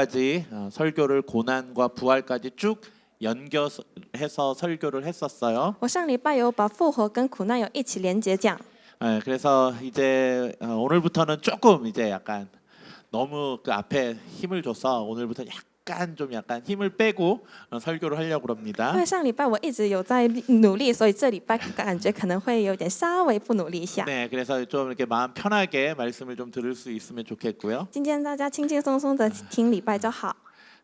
까지 설교를 고난과 부활까지 쭉 연결해서 설교를 했었어요. 我上礼拜有把复活跟苦难有一起连结讲， 그래서 이제 오늘부터는 조금 이제 약간 너무 그 앞에 힘을 줘서 오늘부터 약간 힘을 빼고 설교를 하려고 因 합니다. 为上礼拜我一直有在努力，所以这礼拜感觉可能会有点稍微不努力一下。 네, 그래서 좀 이렇게 마음 편하게 말씀을 좀 들을 수 있으면 좋겠고요. 今天大家轻轻松松的听礼拜就好。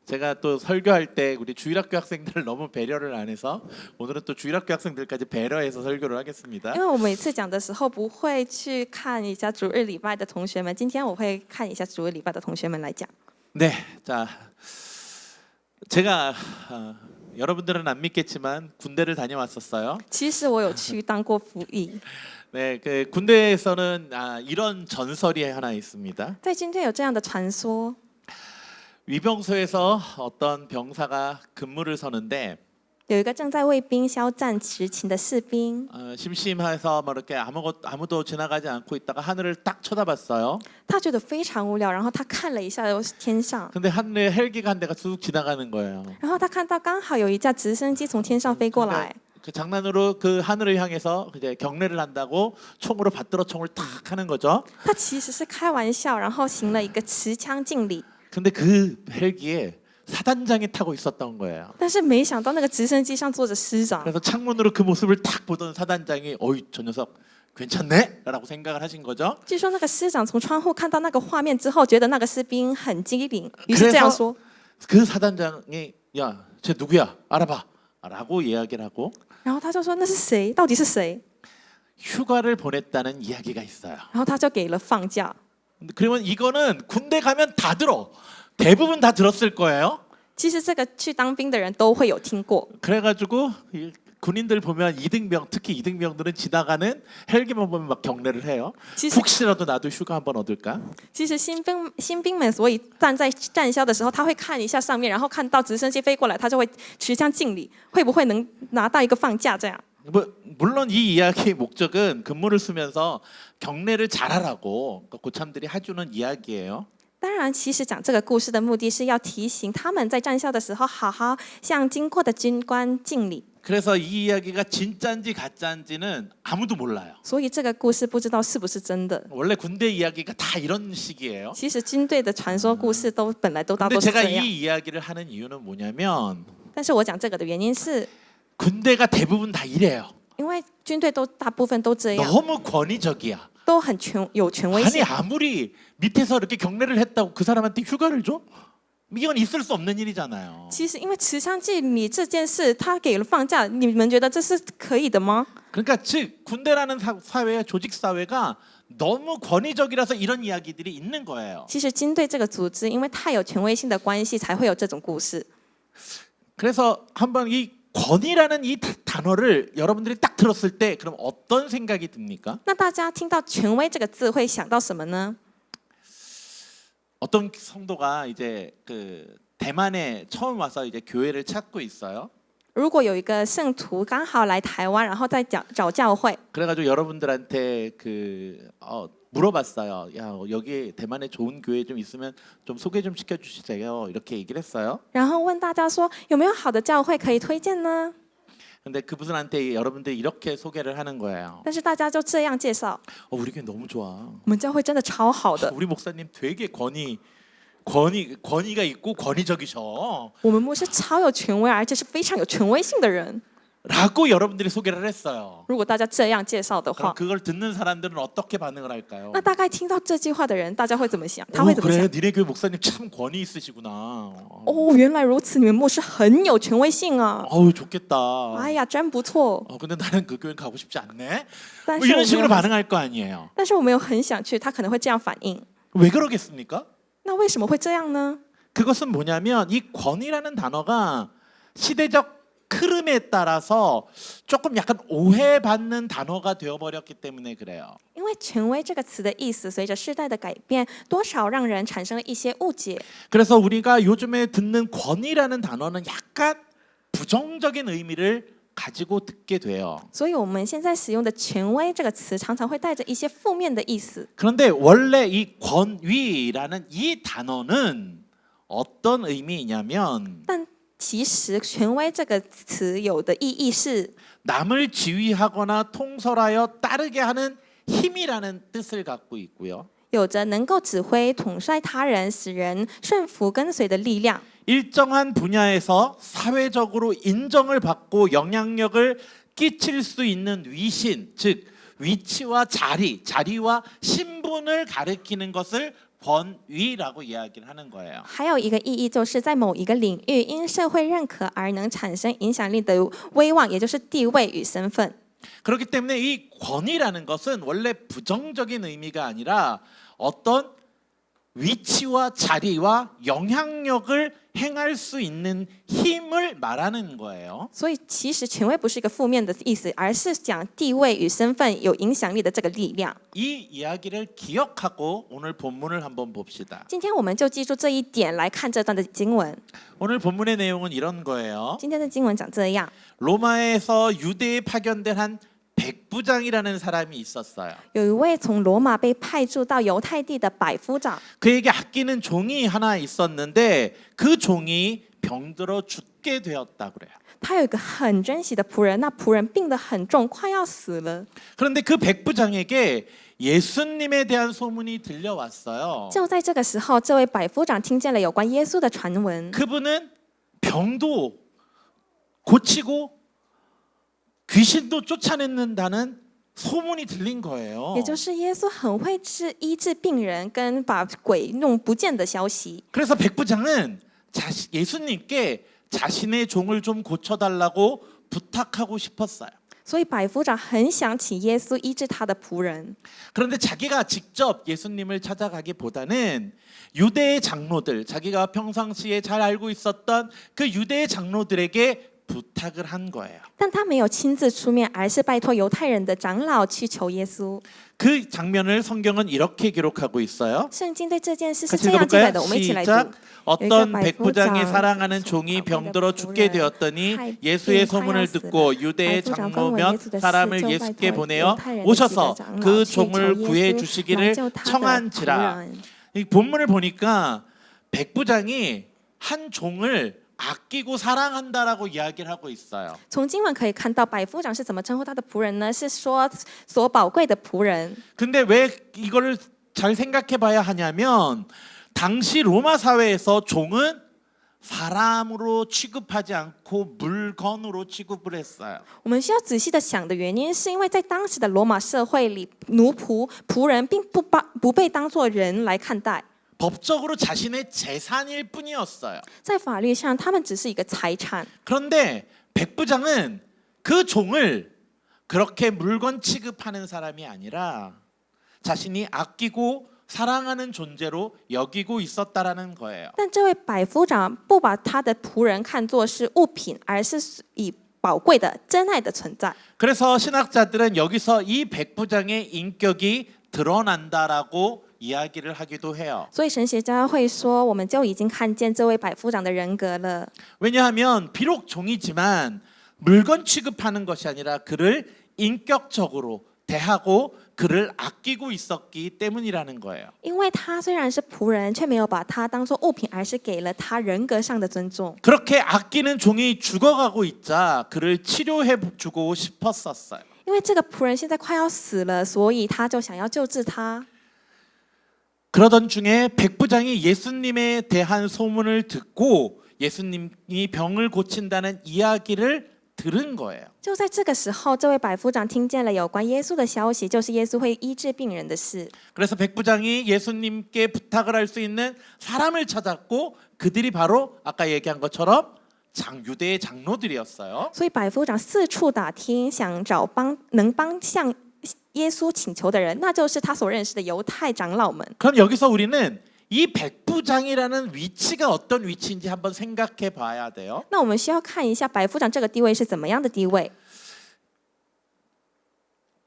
제가 또 설교할 때 우리 주일학교 학생들을 너무 배려를 안 해서 오늘은 또 주일학교 학생들까지 배려해서 설교를 하겠습니다. 因为我每次讲的时候不会去看一下主日礼拜的同学们，今天我会看一下主日礼拜的同学们来讲。 네, 자, 제가 여러분들은 안 믿겠지만 군대를 다녀왔었어요. 其实我有去当过服役， 네, 그 군대에서는 이런 전설이 하나 있습니다. 在军队有这样的传说， 위병소에서 어떤 병사가 근무를 서는데 有一个正在为兵肖战执勤的士兵， 심심해서 뭐 이렇게 아무도 지나가지 않고 있다가 하늘을 딱 쳐다봤어요. 他觉得非常无聊，然后他看了一下天上， 근데 하늘에 헬기가 한 대가 쑥 지나가는 거예요. 然后他看到刚好有一架直升机从天上飞过来， 그 장난으로 그 하늘을 향해서 이제 경례를 한다고 총으로 받들어 총을 탁 하는 거죠. 他其实是开玩笑，然后行了一个持枪敬礼。 근데 그 헬기에 사단장이 타고 있었던 거예요. 但是没想到那个直升机上坐着师长， 그래서 창문으로 그 모습을 딱 보던 사단장이 어이 저 녀석 괜찮네? 라고 생각을 하신 거죠. 据说那个师长从窗户看到那个画面之后，觉得那个士兵很机灵，于是这样说。 그 사단장이 야, 쟤 누구야? 알아봐. 라고 이야기를 하고 然后他就说那是谁？到底是谁？ 휴가를 보냈다는 이야기가 있어요. 然后他就给了放假。 그러면 이거는 군대 가면 다 들어. 대부분 다 들었을 거예요. 其实这个去当兵的人都会有听过。 그래가지고 이 군인들 보면 이등병 특히 이등병들은 지나가는 헬기만 보면 막 경례를 해요. 其实 혹시라도 나도 휴가 한번 얻을까? 其实新兵们所以站在站哨的时候，他会看一下上面，然后看到直升机飞过来，他就会持枪敬礼，会不会能拿到一个放假这样？ 물론 이 이야기의 목적은 근무를 쓰면서 경례를 잘하라고 고참들이 해주는 이야기예요. 当然，其实讲这个故事的目的是要提醒他们在站哨的时候，好好向经过的军官敬礼。 그래서 이 이야기가 진짜인지 가짜인지는 아무도 몰라요. 所以这个故事不知道是不是真的。 원래 군대 이야기가 다 이런 식이에요. 其实军队的传说故事都本来都大 근데 多是 제가 这样。 이 이야기를 하는 이유는 뭐냐면 但是我讲这个的原因是， 군대가 대부분 다 이래요. 因为军队都大部分都这样， 너무 권위적이야. 都很有权威 아니 性。 아무리 밑에서 이렇게 경례를 했다고 그 사람한테 휴가를 줘? 이건 있을 수 없는 일이잖아요. 其实因为持枪敬礼这件事，他给了放假，你们觉得这是可以的吗？ 그러니까 즉 군대라는 사회, 조직 사회가 너무 권위적이라서 이런 이야기들이 있는 거예요. 其实军队这个组织，因为太有权威性的关系，才会有这种故事。 그래서 한번 이 권위라는 이 단어를 여러분들이 딱 들었을 때 그럼 어떤 생각이 듭니까? 那大家听到“权威”这个字，会想到什么呢？ 어떤 성도가 이제 그 대만에 처음 와서 이제 교회를 찾고 있어요. 如果有一个圣徒刚好来台湾，然后再找教会， 그래가지고 여러분들한테 물어봤어요. 야 여기 대만에 좋은 교회 좀 있으면 좀 소개 좀 시켜주세요. 이렇게 얘기를 했어요. 然后问大家说有没有好的教会可以推荐呢？ 근데 그분한테 여러분들이 이렇게 소개를 하는 거예요. 但是大家就这样介绍， 우리 교회 너무 좋아. 我们教会真的超好的， 우리 목사님 되게 권위가 있고 권위적이셔. 我们牧师超有权威，而且是非常有权威性的人。 라고 여러분들이 소개를 했어요. 如果大家这样介绍的 그럼 话， 그걸 듣는 사람들은 어떻게 반응을 할까요? 那大概听到这句话的人，大家会怎么想？他会怎么 그래 想？ 니네 교회 목사님 참 권위 있으시구나. 哦，原来如此，你们牧师很有权威性啊！ 어우 좋겠다. 哎呀，真不错。 근데 나는 그 교회 가고 싶지 않네. 但 뭐 是我 이런 没 식으로 有， 반응할 거 아니에요. 但是我没有很想去，他可能会这样反应。 왜 그러겠습니까? 那为什么会这样呢？ 그것은 뭐냐면 이 권위라는 단어가 시대적 흐름에 따라서 조금 약간 오해받는 단어가 되어버렸기 때문에 그래요. 因为权威这个词的意思，随着世代的改变，多少让人产生了一些误解。 그래서 우리가 요즘에 듣는 권위라는 단어는 약간 부정적인 의미를 가지고 듣게 돼요. 所以我们现在使用的权威这个词，常常会带着一些负面的意思。 그런데 원래 이 권위라는 이 단어는 어떤 의미이냐면 但其实权威这个词有的意义是 남을 지휘하거나 통솔하여 따르게 하는 힘이라는 뜻을 갖고 있고요. 有着能够指挥、统帅他人、使人顺服跟随的力量。 일정한 분야에서 사회적으로 인정을 받고 영향력을 끼칠 수 있는 위신, 즉 위치와 자리와 신분을 가리키는 것을 권위라고 이야기를 하는 거예요. 还有一个意义就是在某一个领域因社会认可而能产生影响力的威望，也就是地位与身份。 그렇기 때문에 이 권위라는 것은 원래 부정적인 의미가 아니라 어떤 위치와 자리와 영향력을 행할 수 있는 힘을 말하는 거예요. 所以其实权威不是一个负面的意思，而是讲地位与身份有影响力的这个力量。 이 이야기를 기억하고 오늘 본문을 한번 봅시다. 今天我们就记住这一点来看这段的经文。 오늘 본문의 내용은 이런 거예요. 今天的经文讲这样： 로마에서 유대에 파견된 한 백부장이라는 사람이 있었어요. 有一位从罗马被派驻到犹太地的百夫长， 그에게 아끼는 종이 하나 있었는데 그 종이 병들어 죽게 되었다 그래요. 他有一个很珍惜的仆人，那仆人病得很重，快要死了。 그런데 그 백부장에게 예수님에 대한 소문이 들려왔어요. 就在这个时候，这位百夫长听见了有关耶稣的传闻。 그분은 병도 고치고 귀신도 쫓아냈는다는 소문이 들린 거예요. 也就是耶稣很会医治病人跟把鬼弄不见的消息。 그래서 백부장은 예수님께 자신의 종을 좀 고쳐달라고 부탁하고 싶었어요. 所以百夫长很想请耶稣医治他的仆人。 그런데 자기가 직접 예수님을 찾아가기보다는 유대의 장로들, 자기가 평상시에 잘 알고 있었던 그 유대의 장로들에게 부탁을 한 거예요. 但他没有亲自出面，而是拜托犹太人的长老去求耶稣。 그 장면을 성경은 이렇게 기록하고 있어요. 圣经对这件事是 같이 这样记载 읽어볼까요? 的，我们一起来读。 시작. 어떤 여기가 백부장의 백부장, 사랑하는 종이 병들어 죽게 되었더니 예수의 소문을 듣고 유대의 장로 몇 사람을 예수께 보내어 오셔서 그 종을 구해 주시기를 청한지라. 이 본문을 보니까 백부장이 한 종을 아끼고 사랑한다라고 이야기를 하고 있어요. 从经文可以看到，百夫长是怎么称呼他的仆人呢？是说所宝贵的仆人。 근데 왜 이거를 잘 생각해 봐야 하냐면 당시 로마 사회에서 종은 사람으로 취급하지 않고 물건으로 취급을 했어요. 我们需要仔细的想的原因，是因为在当时的罗马社会里，奴仆、仆人并不被当作人来看待。 법적으로 자신의 재산일 뿐이었어요. 在法律上，他们只是一个财产。 그런데 백부장은 그 종을 그렇게 물건 취급하는 사람이 아니라 자신이 아끼고 사랑하는 존재로 여기고 있었다라는 거예요. 但这位百夫长不把他的仆人看作是物品，而是以宝贵的、真爱的存在。 그래서 신학자들은 여기서 이 백부장의 인격이 드러난다라고 이야기를 하기도 해요. 所以神学家会说，我们就已经看见这位百夫长的人格了。 왜냐하면 비록 종이지만 물건 취급하는 것이 아니라 그를 인격적으로 대하고 그를 아끼고 있었기 때문이라는 거예요. 因为他虽然是仆人，却没有把他当作物品，而是给了他人格上的尊重。 그렇게 아끼는 종이 죽어가고 있자 그를 치료해 주고 싶었었어요. 因为这个仆人现在快要死了，所以他就想要救治他。 그러던 중에 백부장이 예수님에 대한 소문을 듣고 예수님이 병을 고친다는 이야기를 들은 거예요. 就在这个时候，这位百夫长听见了有关耶稣的消息，就是耶稣会医治病人的事。 그래서 백부장이 예수님께 부탁을 할 수 있는 사람을 찾았고 그들이 바로 아까 얘기한 것처럼 유대의 장로들이었어요. 所以百夫长四处打听，想找能帮向耶稣请求的人，那就是他所认识的犹太长老们。 그럼 여기서 우리는 이 백부장이라는 위치가 어떤 위치인지 한번 생각해 봐야 돼요. 那我们需要看一下百夫长这个地位是怎么样的地位。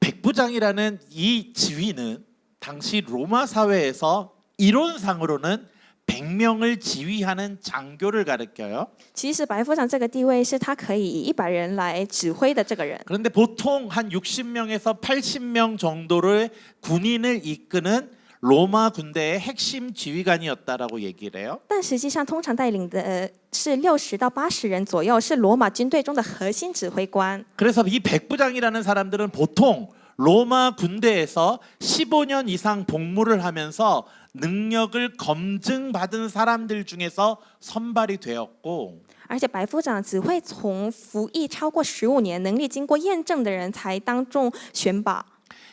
백부장이라는 이 지위는 당시 로마 사회에서 이론상으로는 100명을 지휘하는 장교를 가리켜요. 其实百夫长这个地位是他可以以100人来指挥的这个人。 그런데 보통 한 60명에서 80명 정도의 군인을 이끄는 로마 군대의 핵심 지휘관이었다라고 얘기를 해요. 但实际上，通常带领的是60到80人左右，是罗马军队中的核心指挥官。 그래서 이 백부장이라는 사람들은 보통 로마 군대에서 15년 이상 복무를 하면서 능력을 검증받은 사람들 중에서 선발이 되었고 而且百夫长只会从服役超过15年、能力经过验证的人才当众选拔。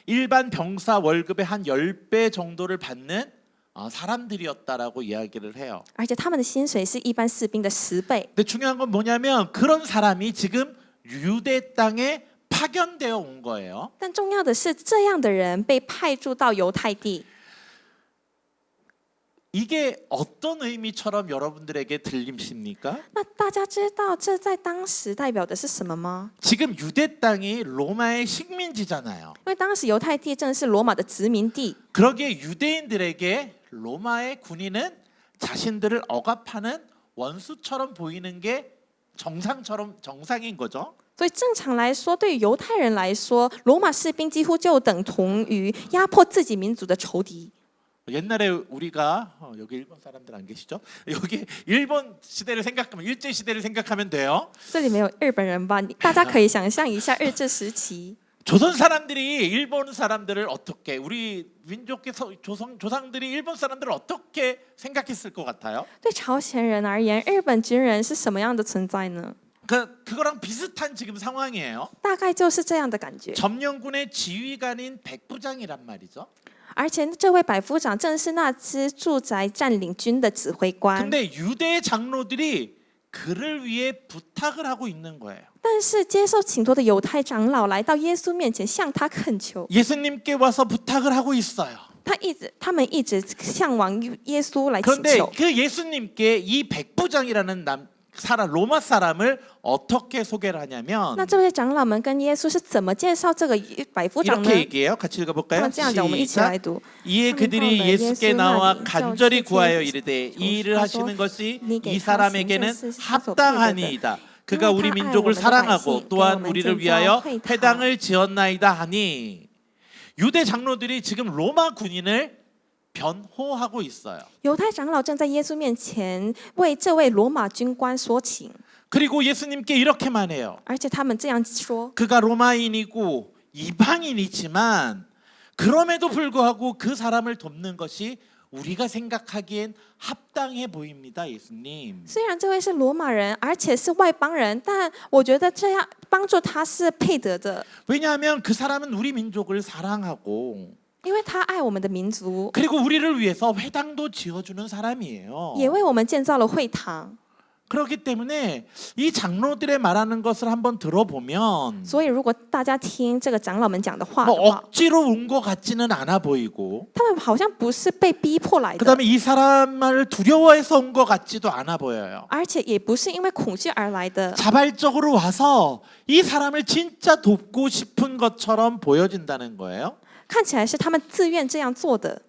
일반 병사 월급의 한 10배 정도를 받는 사람들이었다라고 이야기를 해요. 而且他们的薪水是一般士兵的10倍。 근데 중요한 건 뭐냐면 그런 사람이 지금 유대 땅에 파견되어 온 거예요. 但重要的是，这样的人被派驻到犹太地。 이게 어떤 의미처럼 여러분들에게 들리십니까? 那大家知道这在当时代表的是什么吗？ 지금 유대 땅이 로마의 식민지잖아요. 因为当时犹太地正是罗马的殖民地， 그러기에 유대인들에게 로마의 군인은 자신들을 억압하는 원수처럼 보이는 게 정상인 거죠. 所以正常来说，对于犹太人来说，罗马士兵几乎就等同于压迫自己民族的仇敌。 옛날에 우리가 여기 일본 사람들 안 계시죠? 여기 일본 시대를 생각하면 일제 시대를 생각하면 돼요. 这里没有日本人吧？大家可以想象一下日治时期。 조선 사람들이 일본 사람들을 어떻게 우리 민족의 조상들이 일본 사람들을 어떻게 생각했을 것 같아요? 对朝鲜人而言，日本军人是什么样的存在呢？ 그거랑 비슷한 지금 상황이에요. 大概就是这样的感觉。 점령군의 지휘관인 백부장이란 말이죠. 而且这位百夫长正是那支驻宅占领军的指挥官。 근데 유대 장로들이 그를 위해 부탁을 하고 있는 거예요. 但是接受请托的犹太长老来到耶稣面前，向他恳求。 예수님께 와서 부탁을 하고 있어요. 他们一直向往耶稣来请 그런데 求。 그 예수님께 이 백부장이라는 로마 사람을 어떻게 소개를 하냐면 那这位长老们跟耶稣是怎么介绍这个百夫长呢？ 이렇게 얘기해요. 같이 他 읽어볼까요? 们这样讲，我们一起来 시작. 读。 이에 그들이 예수께 나와 간절히 구하여 이르되 이 일을 하시는 것이 이 사람에게는 합당하니이다. 그가 우리 민족을 사랑하고 또한 우리를 위하여 회당을 지었나이다 하니 유대 장로들이 지금 로마 군인을 변호하고 있어요. 犹太长老正在耶稣面前为这位罗马军官说情， 그리고 예수님께 이렇게만 해요. 而且他们这样说： 그가 로마인이고 이방인이지만 그럼에도 불구하고 그 사람을 돕는 것이 우리가 생각하기엔 합당해 보입니다, 예수님. 虽然这位是罗马人，而且是外邦人，但我觉得这样帮助他是配得的， 왜냐하면 그 사람은 우리 민족을 사랑하고 因为他爱我们的民族， 그리고 우리를 위해서 회당도 지어주는 사람이에요. 也为我们建造了会堂。 그렇기 때문에 이 장로들의 말하는 것을 한번 들어보면 所以，如果大家听这个长老们讲的话 뭐 的话， 억지로 온 것 같지는 않아 보이고 他们好像不是被逼迫来的， 그다음에 이 사람을 두려워해서 온 것 같지도 않아 보여요. 而且也不是因为恐惧而来的， 자발적으로 와서 이 사람을 진짜 돕고 싶은 것처럼 보여진다는 거예요. 看起来是他们自愿这样做的。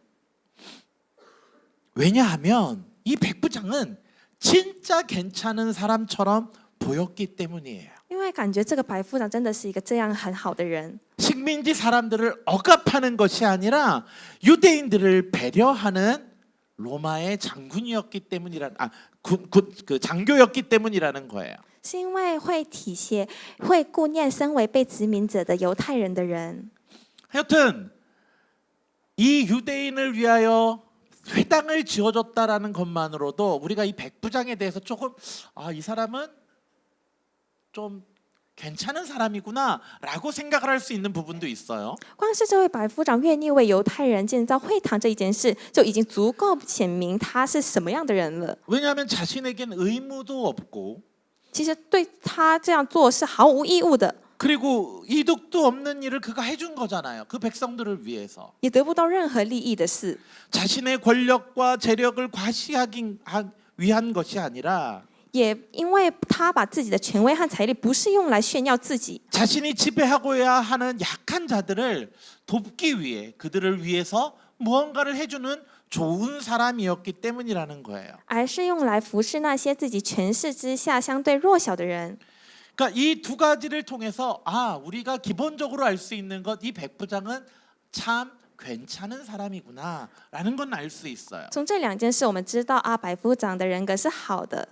왜냐하면 이 백부장은 진짜 괜찮은 사람처럼 보였기 때문이에요. 因为感觉这个百夫长真的是一个这样很好的人， 식민지 사람들을 억압하는 것이 아니라 유대인들을 배려하는 로마의 장군이었기 때문이란 그 장교였기 때문이라는 거예요. 是因为会体恤、会顾念身为被殖民者的犹太人的人。 하여튼 이 유대인을 위하여 회당을 지어줬다라는 것만으로도 우리가 이 백부장에 대해서 조금 이 사람은 좀 괜찮은 사람이구나라고 생각을 할 수 있는 부분도 있어요. 光是这位百夫长愿意为犹太人建造会堂这一件事，就已经足够显明他是什么样的人了。 왜냐하면 자신에겐 의무도 없고 其实对他这样做是毫无义务的， 그리고 이득도 없는 일을 그가 해준 거잖아요. 그 백성들을 위해서. 也得不到任何利益的事。 자신의 권력과 재력을 과시하기 위한 것이 아니라 也因为他把自己的权威和财力不是用来炫耀自己， 자신이 지배하고야 하는 약한 자들을 돕기 위해 그들을 위해서 무언가를 해주는 좋은 사람이었기 때문이라는 거예요. 而是用来服侍那些自己权势之下相对弱小的人。 그러니까 이 두 가지를 통해서 우리가 기본적으로 알 수 있는 것, 이 백부장은 참 괜찮은 사람이구나라는 건 알 수 있어요. 从这两件事，我们知道啊，百夫长的人格是好的，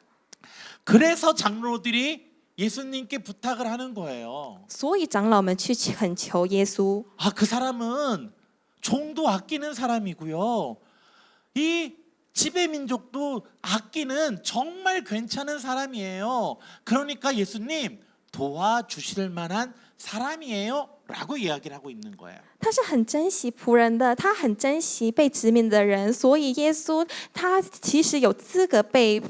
그래서 장로들이 예수님께 부탁을 하는 거예요. 所以长老们去恳求耶稣。 아, 그 사람은 종도 아끼는 사람이고요. 이 지배 민족도 아끼는 정말 괜찮은 사람이에요. 그러니까 예수님 도와주실 만한 사람이에요. 라고 이야기를 하고 있는 거예요. 他是很珍惜仆人的，他很珍惜被殖民的人，所以耶稣他其实有资格被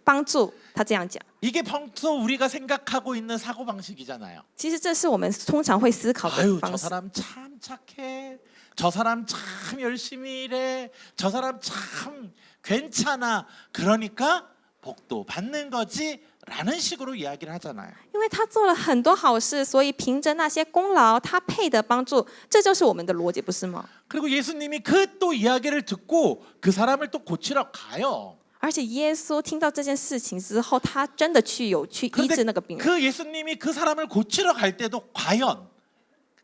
帮助。他这样讲， 이게 평소 우리가 생각하고 있는 사고방식이잖아요. 其实这是我们通常会思考的 아유, 저 方式。 사람 참 착해. 저 사람 참 열심히 일해. 저 사람 참 괜찮아. 그러니까 복도 받는 거지. 라는 식으로 이야기를 하잖아요. 因为他做了很多好事，所以凭着那些功劳，他配得帮助，这就是我们的逻辑，不是吗？ 그리고 예수님이 그 또 이야기를 듣고 그 사람을 또 고치러 가요. 而且耶稣听到这件事情之后，他真的去医治那个病人。 그 예수님이 그 사람을 고치러 갈 때도 과연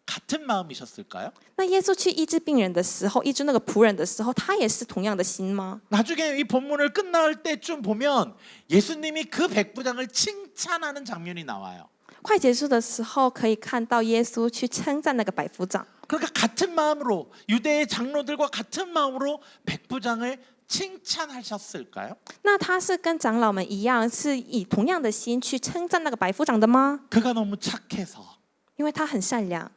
같은 마음이셨을까요? 那耶稣去医治病人的时候，医治那个仆人的时候，他也是同样的心吗？ 나중에 이 본문을 끝날 때쯤 보면 예수님이 그 백부장을 칭찬하는 장면이 나와요. 快结束的时候，可以看到耶稣去称赞那个百夫长。 그러니까 같은 마음으로 유대의 장로들과 같은 마음으로 백부장을 칭찬하셨을까요? 那他是跟长老们一样，是以同样的心去称赞那个百夫长的吗？ 그가 너무 착해서 因为他很善良，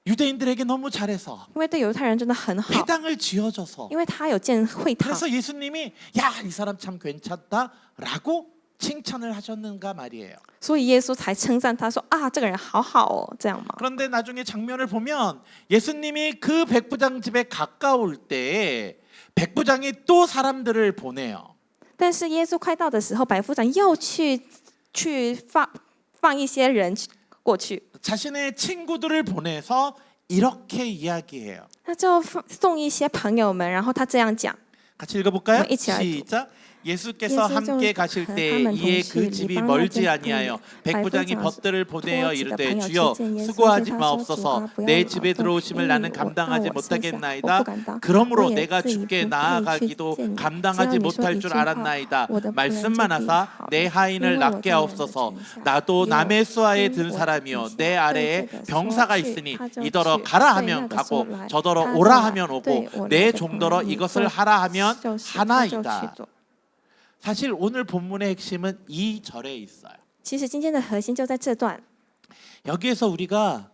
유대인들에게 너무 잘해서 因为对犹太人真的很好， 회당을 지어줘서 因为他有建会堂， 그래서 예수님이 야, 이 사람 참 괜찮다라고 칭찬을 하셨는가 말이에요. 所以耶稣才称赞他说啊，这个人好好哦，这样吗？ 그런데 나중에 장면을 보면 예수님이 그 백부장 집에 가까울 때 백부장이 또 사람들을 보내요. 但是耶稣快到的时候，百夫长又去放一些人过去， 자신의 친구들을 보내서 이렇게 이야기해요. 他就送一些朋友们，然后他这样讲。 같이 읽어볼까요? 뭐 시작. 예수께서 함께 가실 때 이에 그 집이 멀지 아니하여 백부장이 벗들을 보내어 이르되 주여 수고하지 마옵소서 내 집에 들어오심을 나는 감당하지 못하겠나이다. 그러므로 내가 주께 나아가기도 감당하지 못할 줄 알았나이다. 말씀만 하사 내 하인을 낫게 하옵소서. 나도 남의 수하에 든 사람이요 내 아래에 병사가 있으니 이더러 가라 하면 가고 저더러 오라 하면 오고 내 종더러 이것을 하라 하면 하나이다. 사실 오늘 본문의 핵심은 이 절에 있어요. 其实今天的核心就在这段， 여기에서 우리가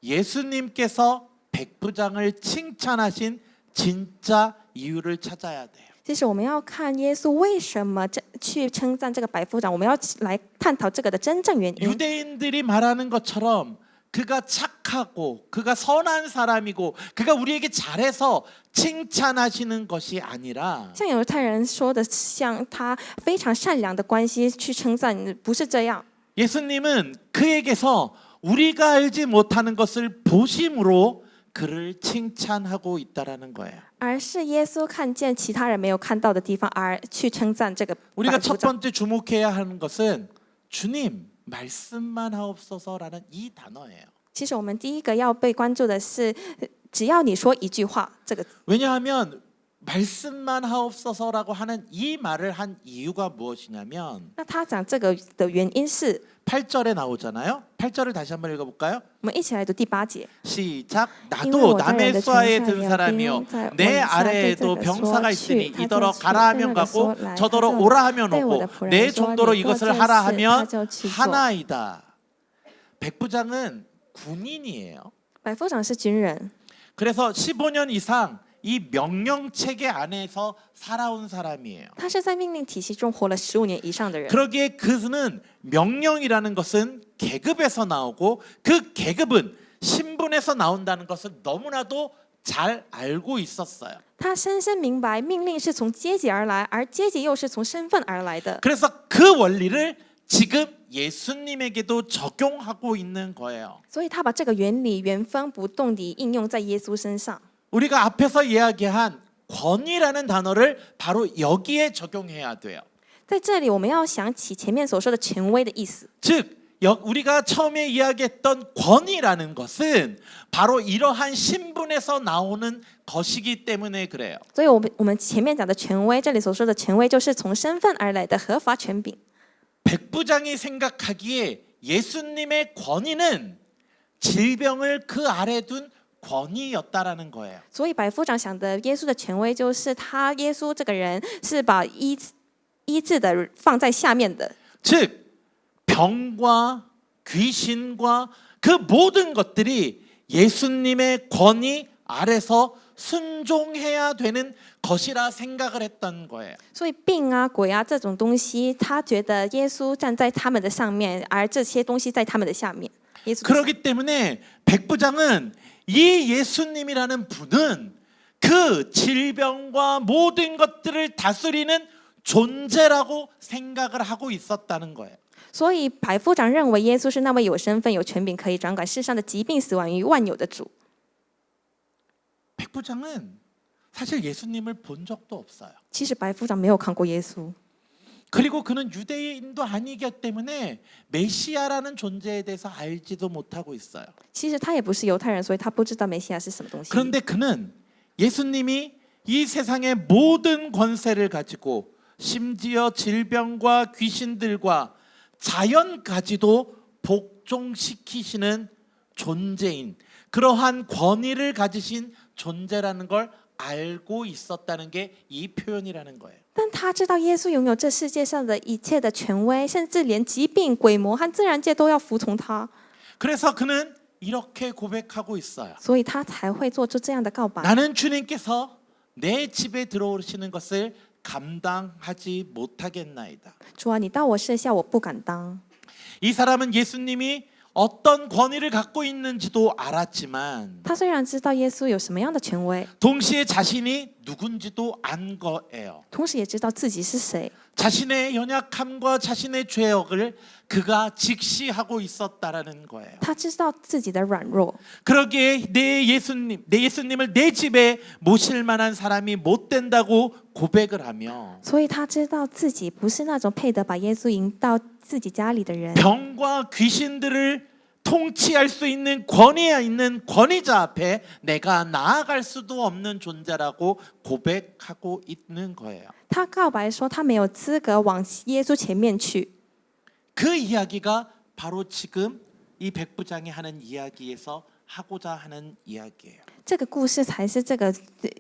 예수님께서 백부장을 칭찬하신 진짜 이유를 찾아야 돼요. 其实我们要看耶稣为什么去称赞这个百夫长，我们要来探讨这个的真正原因。 유대인들이 말하는 것처럼 그가 착하고 그가 선한 사람이고 그가 우리에게 잘해서 칭찬하시는 것이 아니라 像犹太人说的，像他非常善良的关系去称赞，不是这样。 예수님은 그에게서 우리가 알지 못하는 것을 보심으로 그를 칭찬하고 있다라는 거예요. 而是耶稣看见其他人没有看到的地方，而去称赞这个百 우리가 夫 첫 长。 번째 주목해야 하는 것은 주님 말씀만 하옵소서라는 이 단어예요. 其实我们第一个要被关注的是，只要你说一句话，这个 왜냐하면 말씀만 하옵소서라고 하는 이 말을 한 이유가 무엇이냐면 那他讲这个的原因是， 8절에 나오잖아요. 8절을 다시 한번 읽어볼까요? 我们一起来读第8节。 시작. 因为 나도 我在人 남의 的 수하에 权下 든 有 사람이요 兵在 내 我下对 아래에도 这个 병사가 说 있으니 去，他 이더러 就去 가라 对 하면 那个说 가고 来， 저더러 他 오라 就 하면 对我 오고 的仆人 내 说 종도로 你做 이것을 这 하라 事，他 하면 就去做。 하나이다. 백부장은 군인이에요. 百夫长是军人， 그래서 15년 이상 이 명령 체계 안에서 살아온 사람이에요. 他是在命令体系中活了15年以上的人。 그러기에 그는 명령이라는 것은 계급에서 나오고 그 계급은 신분에서 나온다는 것을 너무나도 잘 알고 있었어요. 他深深明白命令是从阶级而来，而阶级又是从身份而来的。 그래서 그 원리를 지금 예수님에게도 적용하고 있는 거예요. 所以他把这个原理原封不动地应用在耶稣身上。 우리가 앞에서 이야기한 권위라는 단어를 바로 여기에 적용해야 돼요. 在这里，我们要想起前面所说的权威的意思， 즉 우리가 처음에 이야기했던 권위라는 것은 바로 이러한 신분에서 나오는 것이기 때문에 그래요. 所以我们前面讲的权威，这里所说的权威，就是从身份而来的合法权柄。 백부장이 생각하기에 예수님의 권위는 질병을 그 아래 둔 권위였다라는 거예요. 所以百夫长想的耶稣的权威，就是他耶稣这个人是把医治的放在下面的。 즉 병과 귀신과 그 모든 것들이 예수님의 권위 아래서 순종해야 되는 것이라 생각을 했던 거예요. 所以病啊、鬼啊这种东西，他觉得耶稣站在他们的上面，而这些东西在他们的下面。耶稣的下面 그렇기 때문에 백부장은 이 예수님이라는 분은 그 질병과 모든 것들을 다스리는 존재라고 생각을 하고 있었다는 거예요. 所以百夫长认为耶稣是那位有身份、有权柄，可以掌管世上的疾病、死亡与万有的主。 백부장은 사실 예수님을 본 적도 없어요. 其实百夫长没有看过耶稣， 그리고 그는 유대인도 아니기 때문에 메시아라는 존재에 대해서 알지도 못하고 있어요. 其实他也不是犹太人，所以他不知道梅西亚是什么东西。 그런데 그는 예수님이 이 세상의 모든 권세를 가지고 심지어 질병과 귀신들과 자연까지도 복종시키시는 존재인 그러한 권위를 가지신 존재라는 걸 알고 있었다는 게 이 표현이라는 거예요. 但他知道耶稣拥有这世界上的一切的权威，甚至连疾病、鬼魔和自然界都要服从他， 그래서 그는 이렇게 고백하고 있어요. 所以他才会做出这样的告白。 나는 주님께서 내 집에 들어오시는 것을 감당하지 못하겠나이다. 主啊，你到我舍下，我不敢当。 이 사람은 예수님이 어떤 권위를 갖고 있는지도 알았지만 他虽然知道耶稣有什么样的权威， 동시에 자신이 누군지도 안 거예요. 同时也知道自己是谁。 자신의 연약함과 자신의 죄악을 그가 직시하고 있었다라는 거예요. 他知道自己的软弱， 그러기에 내 예수님을 내 집에 모실 만한 사람이 못 된다고 고백을 하며 所以他知道自己不是那种配得把耶稣迎到自己家里的人。 병과 귀신들을 통치할 수 있는 권위에 있는 권위자 앞에 내가 나아갈 수도 없는 존재라고 고백하고 있는 거예요. 他告白说他没有资格往耶稣前面去。 그 이야기가 바로 지금 이 백부장이 하는 이야기에서 하고자 하는 이야기예요. 这个故事才是这个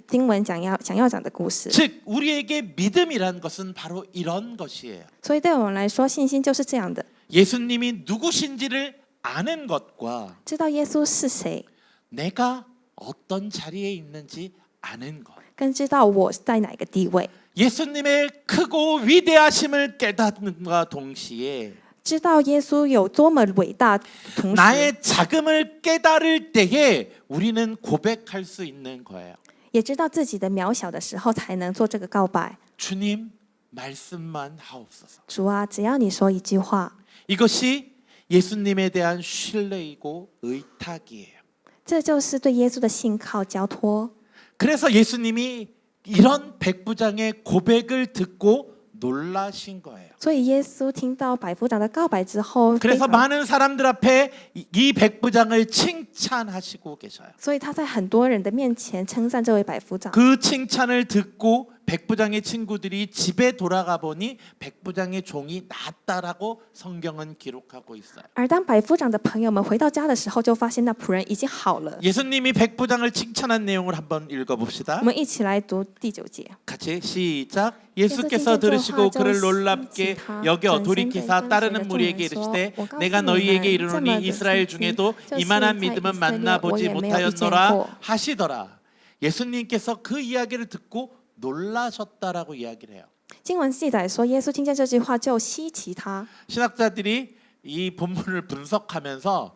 经文想要讲的故事。 즉 우리에게 믿음이란 것은 바로 이런 것이에요. 所以对我们来说，信心就是这样的： 예수님이 누구신지를 아는 것과 知道耶稣是谁， 내가 어떤 자리에 있는지 아는 것. 跟知道我在哪个地位， 예수님의 크고 위대하심을 깨닫는과 동시에 知道耶稣有多么伟大，同时 나의 자금을 깨달을 때에 우리는 고백할 수 있는 거예요. 也知道自己的渺小的时候，才能做这个告白。 주님 말씀만 하옵소서. 主啊，只要你说一句话， 이것이 예수님에 대한 신뢰이고 의탁이에요. 这就是对耶稣的信靠交托。 그래서 예수님이 이런 백부장의 고백을 듣고 놀라신 거예요. 所以耶稣听到百夫长的告白之后， 그래서 많은 사람들 앞에 이 백부장을 칭찬하시고 계셔요. 所以他在很多人的面前称赞这位百夫长。 그 칭찬을 듣고 백부장의 친구들이 집에 돌아가 보니 백부장의 종이 낫다라고 성경은 기록하고 있어요. 而当百夫长的朋友们回到家的时候，就发现那仆人已经好了。 예수님이 백부장을 칭찬한 내용을 한번 읽어봅시다. 我们一起来读第9节。 같이 시작. 예수께서 들으시고 그를 놀랍게 여겨 돌이키사 따르는 무리에게 이르시되 내가 너희에게 이르노니 이스라엘 중에도 이만한 믿음은 만나보지 못하였노라 하시더라. 예수님께서 그 이야기를 듣고 놀라셨다라고 이야기를 해요. 经文记载说，耶稣听见这句话就稀奇他。 신학자들이 이 본문을 분석하면서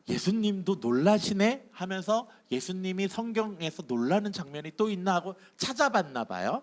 예수님도 놀라시네 하면서 예수님이 성경에서 놀라는 장면이 또 있나 하고 찾아봤나 봐요.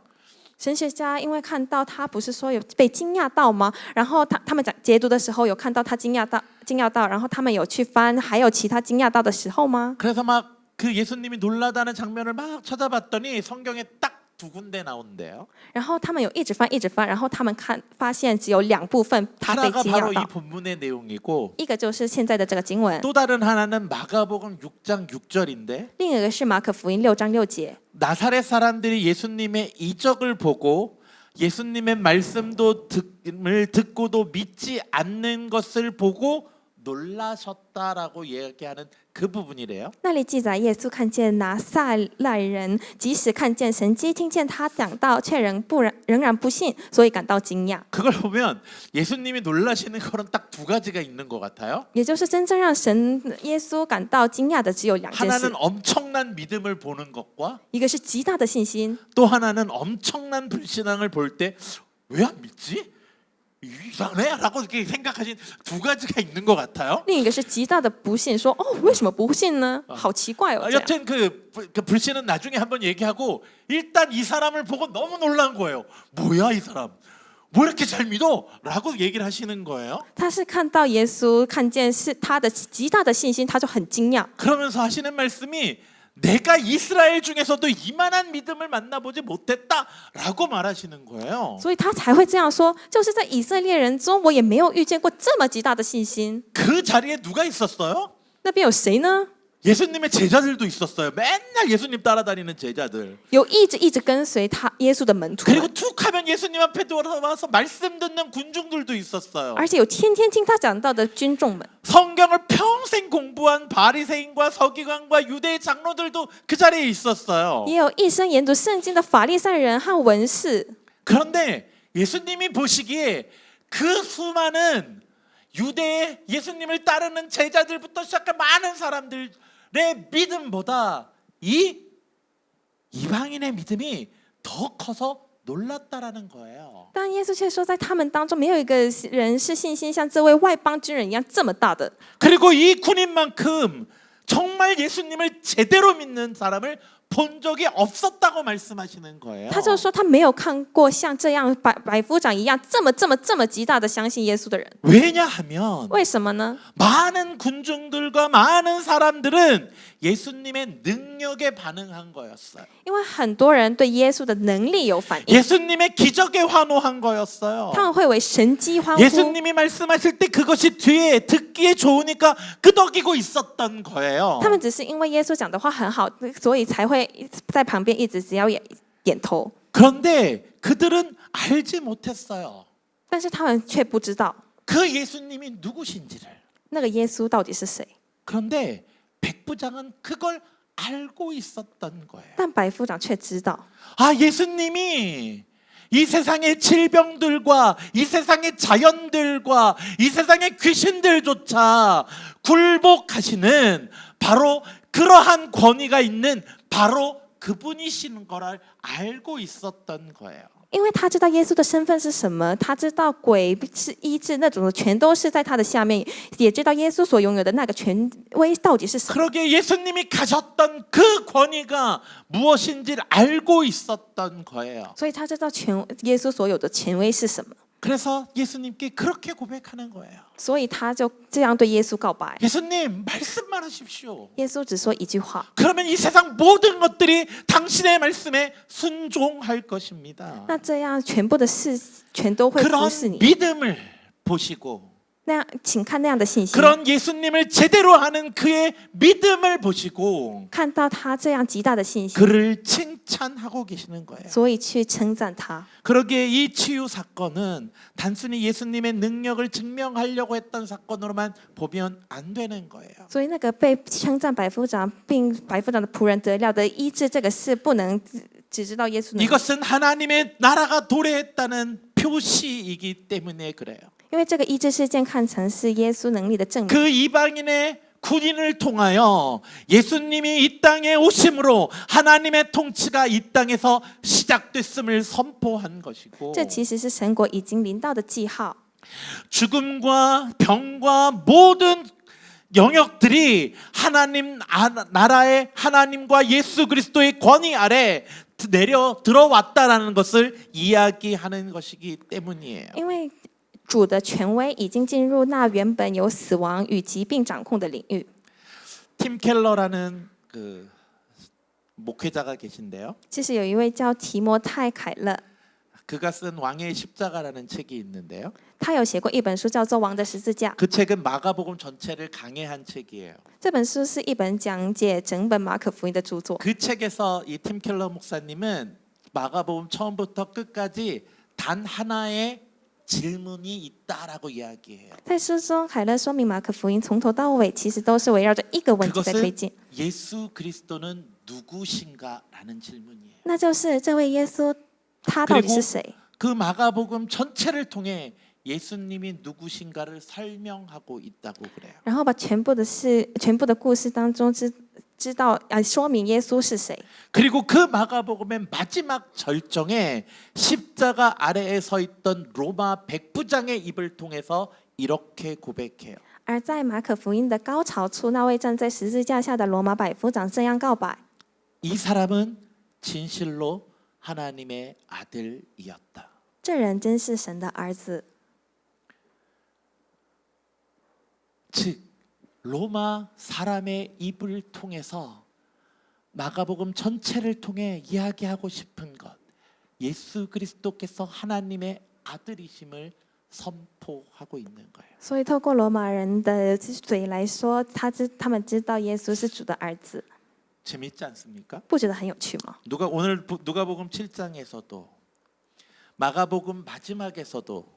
神学家因为看到他不是说有被惊讶到吗？然后他们讲解读的时候有看到他惊讶到，然后他们有去翻，还有其他惊讶到的时候吗？ 그래서 막 그 예수님이 놀라다는 장면을 막 찾아봤더니 성경에 딱 두 군데 나온대요. 然后他们有一直翻，一直翻，然后他们发现只有2部分他被 하나가 惊 바로 讶 이 到， 본문의 내용이고 一个就是现在的这个经文， 또 다른 하나는 마가복음 6장 6절인데 另一个是马可福音6章6节。 나사렛 사람들이 예수님의 이적을 보고 예수님의 말씀도 듣고도 믿지 않는 것을 보고 놀라셨다라고 얘기하는 그 부분이래요. 那里记载耶稣看见拿撒勒人，即使看见神迹，听见他讲道，却仍然不信，所以感到惊讶。 그걸 보면 예수님이 놀라시는 거는 딱 두 가지가 있는 것 같아요. 也就是真正让耶稣感到惊讶的只有2件事， 하나는 엄청난 믿음을 보는 것과 一个是极大的信心， 또 하나는 엄청난 불신앙을 볼 때 왜 안 믿지? 이상해? 라고 이렇게 생각하신 두 가지가 있는 것 같아요. 另一个是极大的不信，说哦，为什么不信呢？好奇怪哦。这样 여튼 그 불신은 나중에 한번 얘기하고 일단 이 사람을 보고 너무 놀란 거예요. 뭐야 이 사람? 뭐 이렇게 잘 믿어? 라고 얘기를 하시는 거예요. 他是看到耶稣，看见是他的极大的信心，他就很惊讶。 그러면서 하시는 말씀이 내가 이스라엘 중에서도 이만한 믿음을 만나보지 못했다라고 말하시는 거예요. 所以他才会这样说，就是在以色列人中，我也没有遇见过这么极大的信心。 그 자리에 누가 있었어요? 那边有谁呢？ 예수님의 제자들도 있었어요. 맨날 예수님 따라다니는 제자들. 有一直跟随他耶稣的门徒们， 그리고 툭 하면 예수님 앞에 돌아와서 말씀 듣는 군중들도 있었어요. 而且有天天听他讲道的军众们， 성경을 평생 공부한 바리새인과 서기관과 유대 장로들도 그 자리에 있었어요. 也有一生研读圣经的法利赛人和文士。 그런데 예수님이 보시기에 그 수많은 유대의 예수님을 따르는 제자들부터 시작한 많은 사람들의 믿음보다 이 이방인의 믿음이 더 커서 놀랐다라는 거예요. 但耶稣却说，在他们当中没有一个人是信心像这位外邦军人一样这么大的。 그리고 이 군인만큼 정말 예수님을 제대로 믿는 사람을 본 적이 없었다고 말씀하시는 거예요. 他就说他没有看过像这样百夫长一样这么极大的相信耶稣的人。 왜냐하면 为什么呢？ 많은 군중들과 많은 사람들은 예수님의 능력에 반응한 거였어요. 因为很多人对耶稣的能力有反应， 예수님의 기적에 환호한 거였어요. 他们会为神迹欢呼。 예수님이 말씀하실 때 그것이 뒤에 듣기에 좋으니까 끄덕이고 있었던 거예요. 他们只是因为耶稣讲的话很好，所以才会在旁边一直只要点头。 그런데 그들은 알지 못했어요. 但是他们却不知道 그 예수님이 누구신지를. 那个耶稣到底是谁。 그런데 백부장은 그걸 알고 있었던 거예요. 但百夫长却知道， 아, 예수님이 이 세상의 질병들과 이 세상의 자연들과 이 세상의 귀신들조차 굴복하시는 바로 그러한 권위가 있는 바로 그분이시는 걸 알고 있었던 거예요. 因为他知道耶稣的身份是什么，他知道鬼是医治那种的，全都是在他的下面，也知道耶稣所拥有的那个权威到底是什么。 그러기에 예수님이 가졌던 그 권위가 무엇인지를 알고 있었던 거예요. 所以他知道耶稣所有的权威是什么， 그래서 예수님께 그렇게 고백하는 거예요. 所以他就这样对耶稣告白。 예수님, 말씀만 하십시오. 耶稣只说一句话， 그러면 이 세상 모든 것들이 당신의 말씀에 순종할 것입니다. 那这样全部的事全都会服 그런 侍你。 믿음을 보시고 那样，请看那样的信心， 그런 예수님을 제대로 하는 그의 믿음을 보시고 看到他这样极大的信心， 그를 칭찬하고 계시는 거예요. 所以去称赞他。 그러기에 이 치유 사건은 단순히 예수님의 능력을 증명하려고 했던 사건으로만 보면 안 되는 거예요. 所以那个被称赞百夫长，并百夫长的仆人得了的医治这个事，不能只知道耶稣能。 이것은 하나님의 나라가 도래했다는 표시이기 때문에 그래요. 因为这个医治事件看成是耶稣能力的证明。 그 이방인의 군인을 통하여 예수님이 이 땅에 오심으로 하나님의 통치가 이 땅에서 시작됐음을 선포한 것이고 这其实是神国已经临到的记号。 죽음과 병과 모든 영역들이 하나님 나라의 하나님과 예수 그리스도의 권위 아래 내려 들어왔다라는 것을 이야기하는 것이기 때문이에요. 因为主的权威已经进入那原本由死亡与疾病掌控的领域。 팀 켈러라는 그 목회자가 계신데요. 其实有一位叫提摩太凯勒， 그가 쓴 왕의 십자가라는 책이 있는데요. 他有写过一本书叫做《王的十字架》。 그 책은 마가복음 전체를 강해한 책이에요. 这本书是一本讲解整本马可福音的著作。 그 책에서 이 팀 켈러 목사님은 마가복음 처음부터 끝까지 단 하나의 질문이 있다라고 이야기해요. 在书中，凯勒说明马可福音从头到尾其实都是围绕着一个问题在推 그것은 进， 예수 그리스도는 누구신가라는 질문이에요. 那就是这位耶稣他到底是谁？ 그 마가복음 전체를 통해 예수님이 누구신가를 설명하고 있다고 그래요. 然后把全部的故事当中知道说明耶稣是谁。 그리고 그 마가복음의 마지막 절정에 십자가 아래에 서 있던 로마 백부장의 입을 통해서 이렇게 고백해요. 而在马可福音的高潮处，那位站在十字架下的罗马百夫长这样告白： 이 사람은 진실로 하나님의 아들이었다. 这人真是神的儿子。 즉 로마 사람의 입을 통해서 마가복음 전체를 통해 이야기하고 싶은 것, 예수 그리스도께서 하나님의 아들이심을 선포하고 있는 거예요. 所以透过罗马人的嘴来说，他们知道耶稣是主的儿子， 재밌지 않습니까? 不觉得很有趣吗？ 오늘 누가복음 7장에서도 마가복음 마지막에서도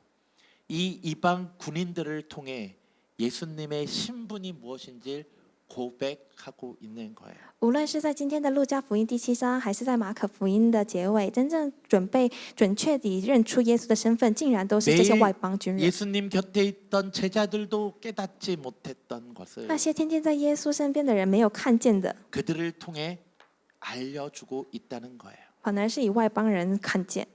이 이방 군인들을 통해 예수님의 신분이 무엇인지 고백하고 있는 거예요. 无论是在今天的路加福音第7章，还是在马可福音的结尾，真正准确地认出耶稣的身份，竟然都是这些外邦军人。 예수님 곁에 있던 제자들도 깨닫지 못했던 것을 那些天天在耶稣身边的人没有看见的， 그들을 통해 알려주고 있다는 거예요. 反而是以外邦人看见。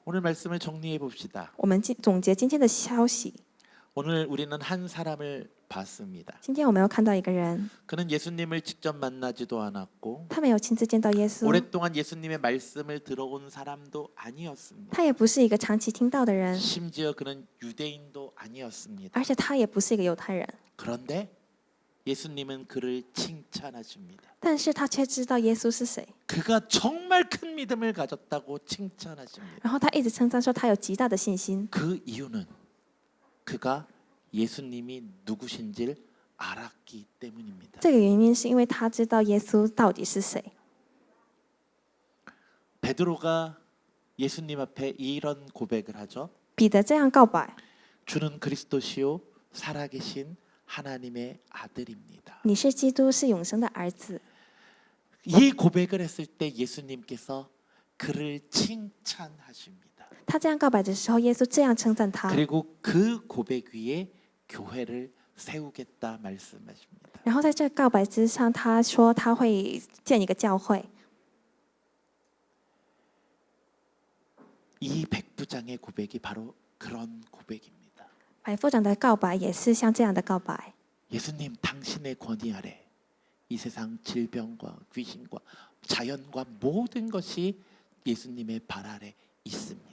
오늘 말씀을 정리해 봅시다. 我们总结今天的消息， 오늘 우리는 한 사람을 봤습니다. 今天我们又看到一个人， 그는 예수님을 직접 만나지도 않았고 他没有亲自见到耶稣， 오랫동안 예수님의 말씀을 들어온 사람도 아니었습니다. 他也不是一个长期听到的人， 심지어 그는 유대인도 아니었습니다. 而且他也不是一个犹太人。 그런데 예수님은 그를 칭찬하십니다. 但是他却知道耶稣是谁， 그가 정말 큰 믿음을 가졌다고 칭찬하십니다. 然后他一直称赞说他有极大的信心。 그 이유는 그가 예수님이 누구신지를 알았기 때문입니다. 这个原因是因为他知道耶稣到底是谁。 베드로가 예수님 앞에 이런 고백을 하죠. 彼得这样告白： 주는 그리스도시요 살아계신 하나님의 아들입니다. 你是基督，是永生的儿子。 이 고백을 했을 때 예수님께서 그를 칭찬하십니다. 他这样告白的时候，耶稣这样称赞他， 그리고 그 고백 위에 교회를 세우겠다 말씀하십니다. 然后在这告白之上，他说他会建一个教会。 이 백부장의 고백이 바로 그런 고백입니다. 百夫长的告白也是像这样的告白。 예수님 당신의 권위 아래 이 세상 질병과 귀신과 자연과 모든 것이 예수님의 발 아래 있습니다.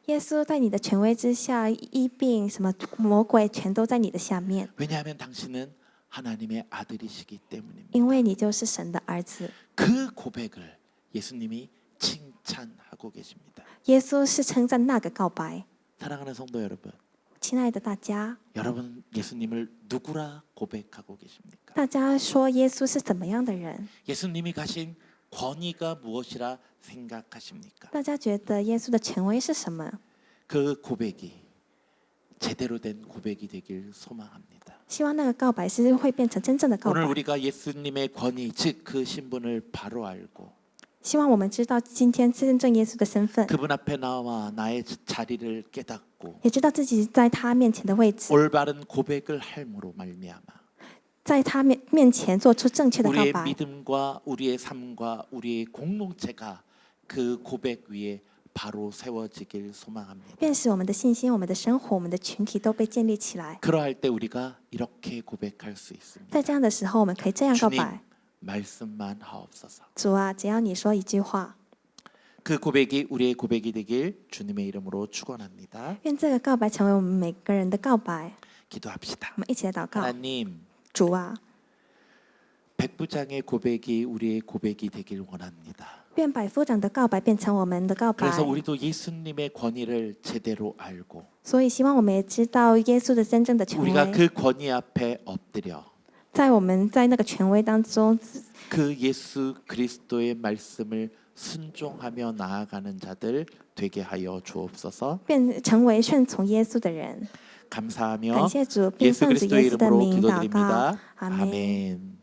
耶稣在你的权威之下，医病什么魔鬼全都在你的下面， 왜냐하면 당신은 하나님의 아들이시기 때문입니다. 因为你就是神的儿子。 그 고백을 예수님이 칭찬하고 계십니다. 耶稣是称赞那个告白。 사랑하는 성도 여러분, 亲爱的大家， 여러분 예수님을 누구라 고백하고 계십니까? 大家说耶稣是怎么样的人？ 예수님이 가신 권위가 무엇이라 생각하십니까? 大家觉得耶稣的权威是什么？ 그 고백이 제대로 된 고백이 되길 소망합니다. 希望那个告白是会变成真正的告 오늘 白。 우리가 예수님의 권위, 즉 그 신분을 바로 알고 希望我们知道今天真正耶稣的身份， 그분 앞에 나와 나의 자리를 깨닫고 也知道自己在他面前的位置， 올바른 고백을 할므로 말미암아 在他面前做出正确的告 우리의 白， 믿음과 우리의 삶과 우리의 공동체가 그 고백 위에 바로 세워지길 소망합니다. 便使我们的信心、我们的生活、我们的群体都被建立起来。 그러할 때 우리가 이렇게 고백할 수 있습니다. 在这样的时候，我们可以这样告 주님 白： 말씀만 하옵소서. 主啊，只要你说一句话， 그 고백이 우리의 고백이 되길 주님의 이름으로 축원합니다. 愿这个告白成为我们每个人的告白。 기도합시다. 我们一起来祷告： 하나님, 主啊， 백부장의 고백이 우리의 고백이 되길 원합니다. 愿百夫长的告白变成我们的告白。 그래서 우리도 예수님의 권위를 제대로 알고 所以希望我们也知道耶稣的真正的权 우리가 威， 그 권위 앞에 엎드려 在我们在那个权威当中， 그 예수 그리스도의 말씀을 순종하며 나아가는 자들 되게 하여 주옵소서. 变成为顺从耶稣的人。 감사하며 感谢主，并 예수 奉主 그리스도의 耶稣的 이름으로 名祷告， 기도드립니다. 阿门。 아멘.